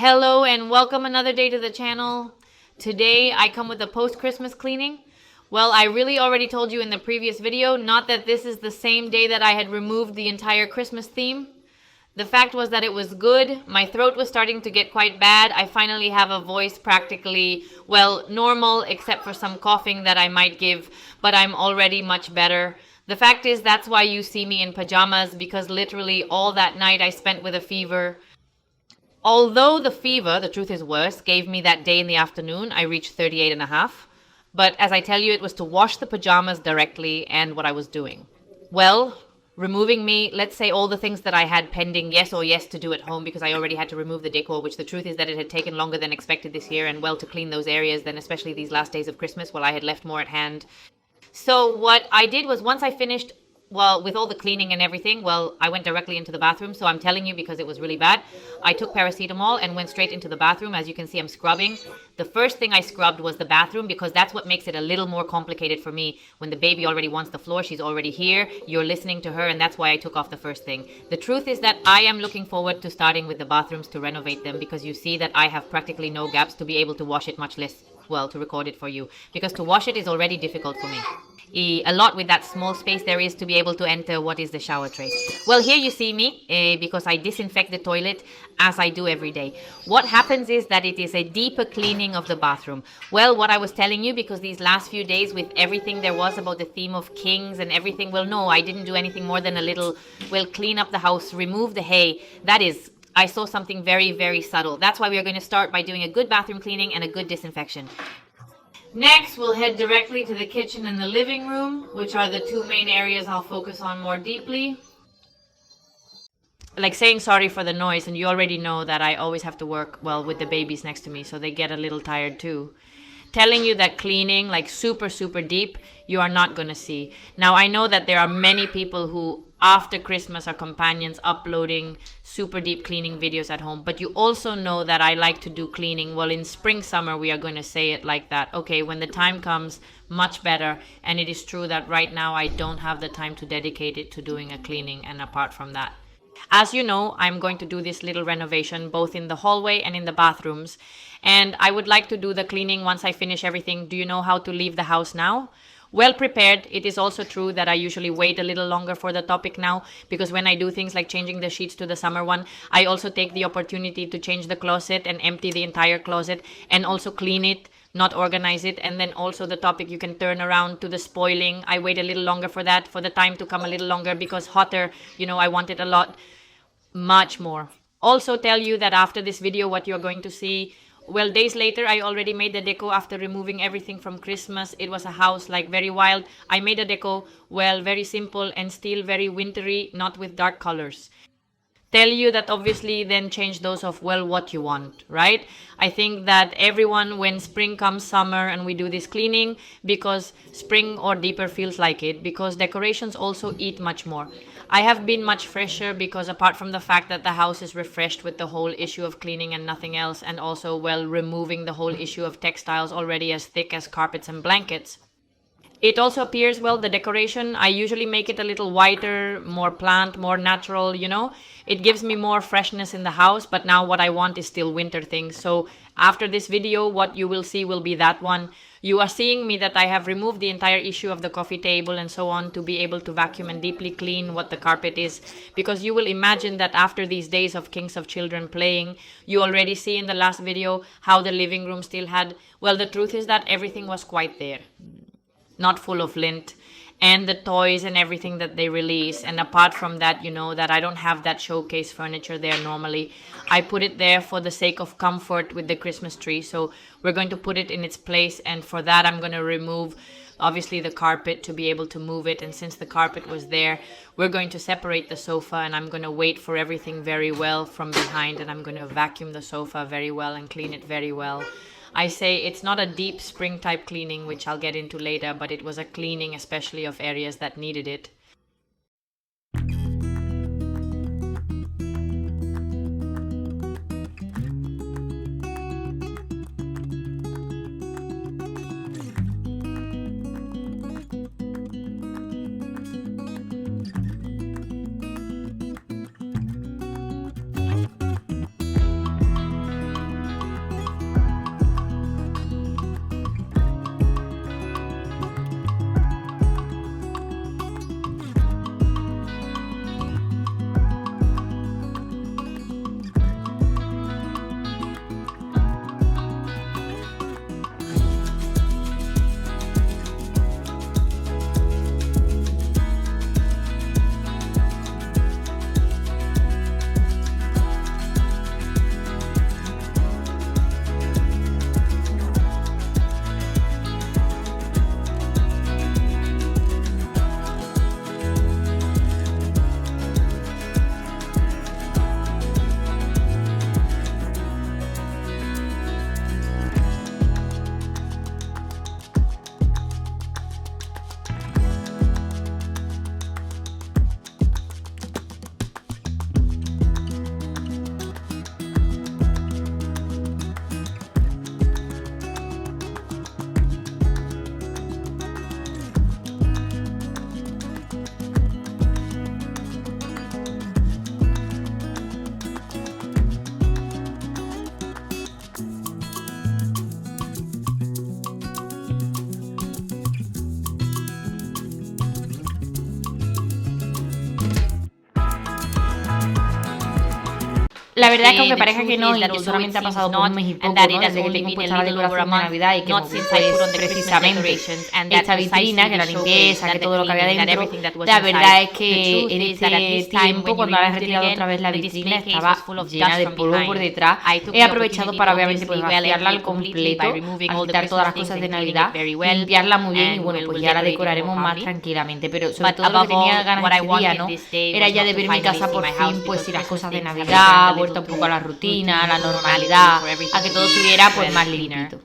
Hello and welcome another day to the channel. Today I come with a post-Christmas cleaning. Well, I really already told you in the previous video, not that this is the same day that I had removed the entire Christmas theme. The fact was that it was good. My throat was starting to get quite bad. I finally have a voice practically, well, normal except for some coughing that I might give, but I'm already much better. The fact is that's why you see me in pajamas, because literally all that night I spent with a fever. Although the fever, the truth is worse, gave me that day in the afternoon, I reached 38.5. But as I tell you, it was to wash the pajamas directly and what I was doing. Well, removing me, let's say all the things that I had pending, yes to do at home, because I already had to remove the decor, which the truth is that it had taken longer than expected this year, and well, to clean those areas, then especially these last days of Christmas, well, I had left more at hand. So what I did was once I finished, well, with all the cleaning and everything, well, I went directly into the bathroom. So I'm telling you because it was really bad. I took paracetamol and went straight into the bathroom. As you can see, I'm scrubbing. The first thing I scrubbed was the bathroom, because that's what makes it a little more complicated for me. When the baby already wants the floor, she's already here, you're listening to her, and that's why I took off the first thing. The truth is that I am looking forward to starting with the bathrooms to renovate them, because you see that I have practically no gaps to be able to wash it, much less, well, to record it for you, because to wash it is already difficult for me. A lot with that small space there is to be able to enter what is the shower tray. Well, here you see me because I disinfect the toilet as I do every day. What happens is that it is a deeper cleaning of the bathroom. Well, what I was telling you, because these last few days with everything there was about the theme of kings and everything, well, no, I didn't do anything more than a little, well, clean up the house, remove the hay. That is, I saw something very, very subtle. That's why we are going to start by doing a good bathroom cleaning and a good disinfection. Next, we'll head directly to the kitchen and the living room, which are the two main areas I'll focus on more deeply. Like saying sorry for the noise, and you already know that I always have to work, well, with the babies next to me, so they get a little tired too. Telling you that cleaning, like super, super deep, you are not going to see. Now, I know that there are many people who, after Christmas, are companions uploading super deep cleaning videos at home. But you also know that I like to do cleaning. Well, in spring, summer, we are going to say it like that. Okay, when the time comes, much better. And it is true that right now I don't have the time to dedicate it to doing a cleaning. And apart from that, as you know, I'm going to do this little renovation both in the hallway and in the bathrooms. And I would like to do the cleaning once I finish everything. Do you know how to leave the house now? Well prepared. It is also true that I usually wait a little longer for the topic now, because when I do things like changing the sheets to the summer one, I also take the opportunity to change the closet and empty the entire closet and also clean it, not organize it. And then also the topic you can turn around to the spoiling. I wait a little longer for that, for the time to come a little longer, because hotter, you know, I want it a lot, much more. Also tell you that after this video, what you're going to see, well, days later, I already made the deco after removing everything from Christmas. It was a house like very wild. I made a deco, well, very simple and still very wintry, not with dark colors. Tell you that obviously then change those of, well, what you want, right? I think that everyone, when spring comes, summer, and we do this cleaning, because spring or deeper feels like it, because decorations also eat much more. I have been much fresher because apart from the fact that the house is refreshed with the whole issue of cleaning and nothing else, and also, well, removing the whole issue of textiles already as thick as carpets and blankets, it also appears, well, the decoration, I usually make it a little whiter, more plant, more natural, you know. It gives me more freshness in the house, but now what I want is still winter things. So after this video, what you will see will be that one. You are seeing me that I have removed the entire issue of the coffee table and so on to be able to vacuum and deeply clean what the carpet is. Because you will imagine that after these days of Kings of Children playing, you already see in the last video how the living room still had, well, the truth is that everything was quite there. Not full of lint, and the toys and everything that they release. And apart from that, you know that I don't have that showcase furniture there normally. I put it there for the sake of comfort with the Christmas tree. So we're going to put it in its place, and for that I'm going to remove obviously the carpet to be able to move it. And since the carpet was there, we're going to separate the sofa, and I'm going to wait for everything very well from behind, and I'm going to vacuum the sofa very well and clean it very well. I say it's not a deep spring type cleaning, which I'll get into later, but it was a cleaning especially of areas that needed it. La verdad es que aunque parezca que no, y que solamente ha pasado por un mes y poco, ¿no? Desde que tengo puesta la decoración de Navidad y que moví pues precisamente esta vitrina, que la limpieza, que todo lo que había dentro, la verdad es que en este tiempo, cuando ahora he retirado otra vez la vitrina, estaba llena de polvo por detrás. He aprovechado para obviamente pues vaciarla al completo, al quitar todas las cosas de Navidad, limpiarla muy bien y bueno, pues ya la decoraremos más tranquilamente. Pero sobre todo lo que tenía ganas este día, ¿no? Era ya de ver mi casa por fin, pues sin las cosas de Navidad, vuelta un poco a la rutina, a la normalidad, a que todo estuviera pues más limpito.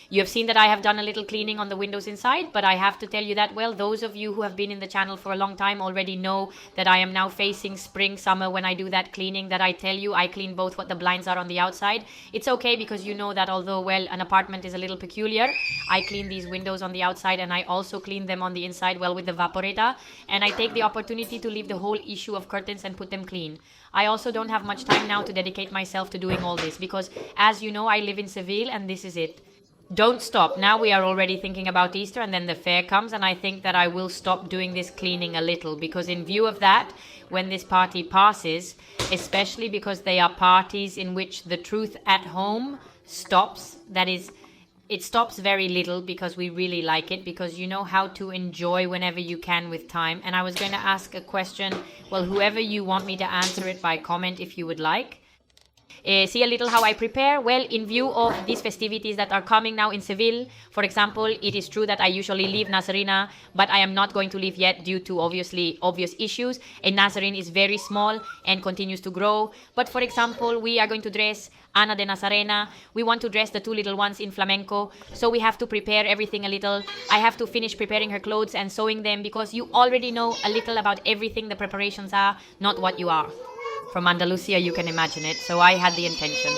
You have seen that I have done a little cleaning on the windows inside, but I have to tell you that, well, those of you who have been in the channel for a long time already know that I am now facing spring, summer when I do that cleaning that I tell you. I clean both what the blinds are on the outside. It's okay because you know that although, well, an apartment is a little peculiar, I clean these windows on the outside and I also clean them on the inside, well, with the vaporator. And I take the opportunity to leave the whole issue of curtains and put them clean. I also don't have much time now to dedicate myself to doing all this because, as you know, I live in Seville and this is it. Don't stop. Now we are already thinking about Easter and then the fair comes, and I think that I will stop doing this cleaning a little because in view of that, when this party passes, especially because they are parties in which the truth at home stops, that is, it stops very little because we really like it, because you know how to enjoy whenever you can with time. And I was going to ask a question, well, whoever you want me to answer it by comment if you would like. See a little how I prepare. Well, in view of these festivities that are coming now in Seville, for example, it is true that I usually leave Nazarena, but I am not going to leave yet due to obviously obvious issues. A Nazarene is very small and continues to grow. But for example, we are going to dress Ana de Nazarena. We want to dress the two little ones in flamenco. So we have to prepare everything a little. I have to finish preparing her clothes and sewing them because you already know a little about everything the preparations are, not what you are. From Andalusia, you can imagine it. So I had the intention.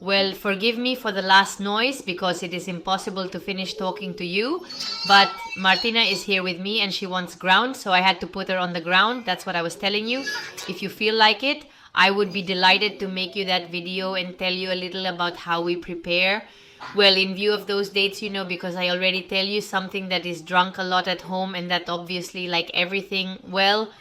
Well, forgive me for the last noise because it is impossible to finish talking to you. But Martina is here with me and she wants ground. So I had to put her on the ground. That's what I was telling you. If you feel like it, I would be delighted to make you that video and tell you a little about how we prepare. Well, in view of those dates, you know, because I already tell you something that is drunk a lot at home and that obviously, like everything, well,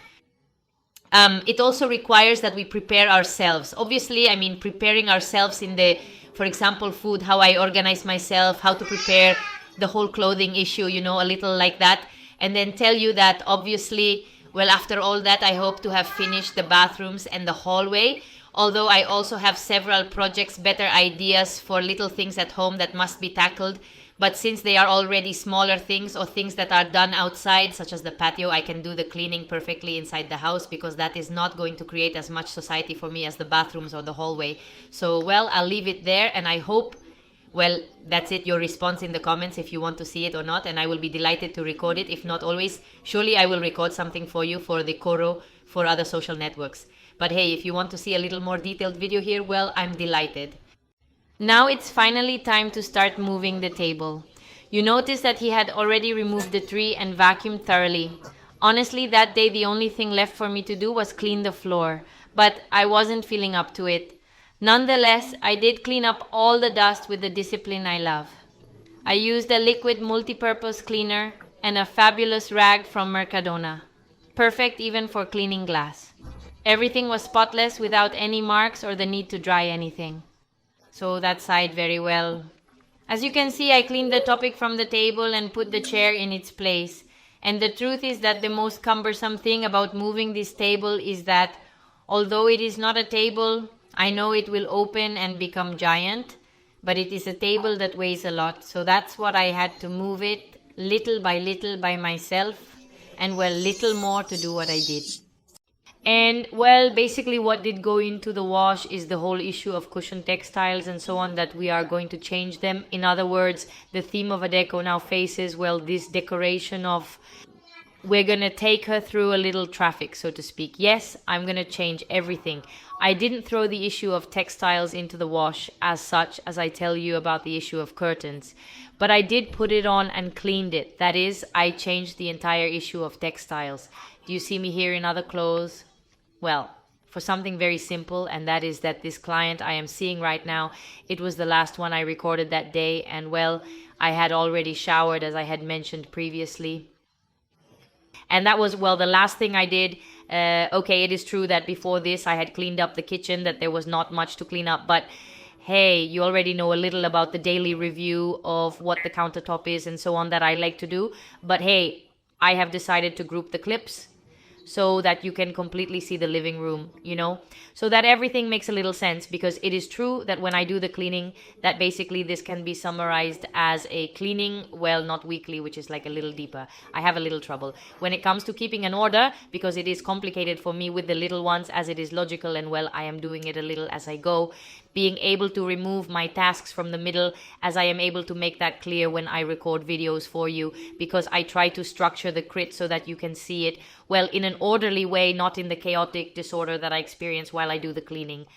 it also requires that we prepare ourselves. Obviously, I mean, preparing ourselves in the, for example, food, how I organize myself, how to prepare the whole clothing issue, you know, a little like that. And then tell you that obviously, well, after all that, I hope to have finished the bathrooms and the hallway. Although I also have several projects, better ideas for little things at home that must be tackled. But since they are already smaller things or things that are done outside, such as the patio, I can do the cleaning perfectly inside the house because that is not going to create as much society for me as the bathrooms or the hallway. So, well, I'll leave it there and I hope well, that's it, your response in the comments if you want to see it or not, and I will be delighted to record it. If not always, surely I will record something for you for the Coro for other social networks. But hey, if you want to see a little more detailed video here, well, I'm delighted. Now it's finally time to start moving the table. You notice that he had already removed the tree and vacuumed thoroughly. Honestly, that day the only thing left for me to do was clean the floor, but I wasn't feeling up to it. Nonetheless, I did clean up all the dust with the discipline I love. I used a liquid multi-purpose cleaner and a fabulous rag from Mercadona. Perfect even for cleaning glass. Everything was spotless without any marks or the need to dry anything. So that side very well. As you can see, I cleaned the topic from the table and put the chair in its place. And the truth is that the most cumbersome thing about moving this table is that although it is not a table, I know it will open and become giant, but it is a table that weighs a lot. So that's what I had to move it little by myself, and well, little more to do what I did. And well, basically what did go into the wash is the whole issue of cushion textiles and so on, that we are going to change them. In other words, the theme of Adecco now faces, well, this decoration of, we're going to take her through a little traffic, so to speak. Yes, I'm going to change everything. I didn't throw the issue of textiles into the wash as such as I tell you about the issue of curtains. But I did put it on and cleaned it. That is, I changed the entire issue of textiles. Do you see me here in other clothes? Well, for something very simple, and that is that this client I am seeing right now, it was the last one I recorded that day, and well, I had already showered as I had mentioned previously. And that was, well, the last thing I did. Okay, it is true that before this I had cleaned up the kitchen, that there was not much to clean up, but hey, you already know a little about the daily review of what the countertop is and so on that I like to do. But hey, I have decided to group the clips so that you can completely see the living room, you know, so that everything makes a little sense, because it is true that when I do the cleaning, that basically this can be summarized as a cleaning, well, not weekly, which is like a little deeper. I have a little trouble when it comes to keeping an order, because it is complicated for me with the little ones, as it is logical, and well, I am doing it a little as I go, being able to remove my tasks from the middle, as I am able to make that clear when I record videos for you, because I try to structure the crit so that you can see it, well, in an orderly way, not in the chaotic disorder that I experience while I do the cleaning.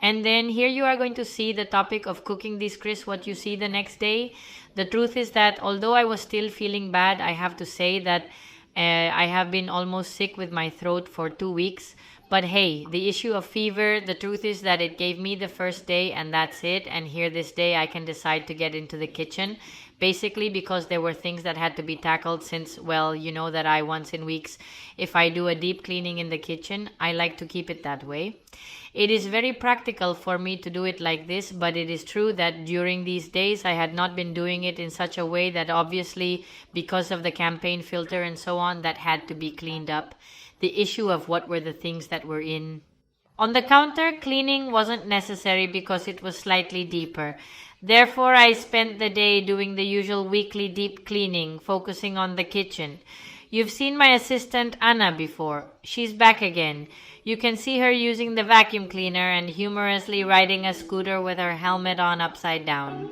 And then here you are going to see the topic of cooking this crisp, what you see the next day. The truth is that although I was still feeling bad, I have to say that I have been almost sick with my throat for 2 weeks. But hey, the issue of fever, the truth is that it gave me the first day and that's it. And here this day I can decide to get into the kitchen. Basically because there were things that had to be tackled since, well, you know that I once in weeks, if I do a deep cleaning in the kitchen, I like to keep it that way. It is very practical for me to do it like this, but it is true that during these days I had not been doing it in such a way that obviously because of the campaign filter and so on, that had to be cleaned up. The issue of what were the things that were in. On the counter, cleaning wasn't necessary because it was slightly deeper. Therefore, I spent the day doing the usual weekly deep cleaning, focusing on the kitchen. You've seen my assistant Anna before. She's back again. You can see her using the vacuum cleaner and humorously riding a scooter with her helmet on upside down.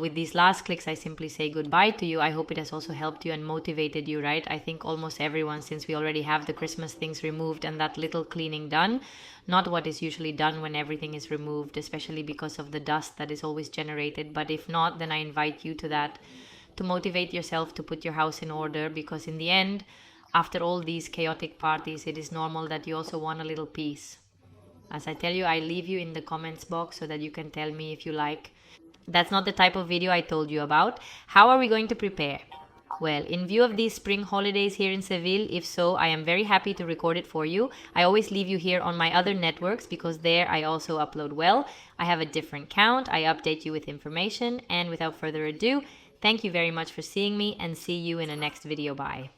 with these last clicks, I simply say goodbye to you. I hope it has also helped you and motivated you, right? I think almost everyone, since we already have the Christmas things removed and that little cleaning done, not what is usually done when everything is removed, especially because of the dust that is always generated. But if not, then I invite you to that, to motivate yourself to put your house in order, because in the end, after all these chaotic parties, it is normal that you also want a little peace. As I tell you, I leave you in the comments box so that you can tell me if you like. That's not the type of video I told you about. How are we going to prepare? Well, in view of these spring holidays here in Seville, if so, I am very happy to record it for you. I always leave you here on my other networks because there I also upload well. I have a different count, I update you with information, and without further ado, thank you very much for seeing me and see you in the next video. Bye.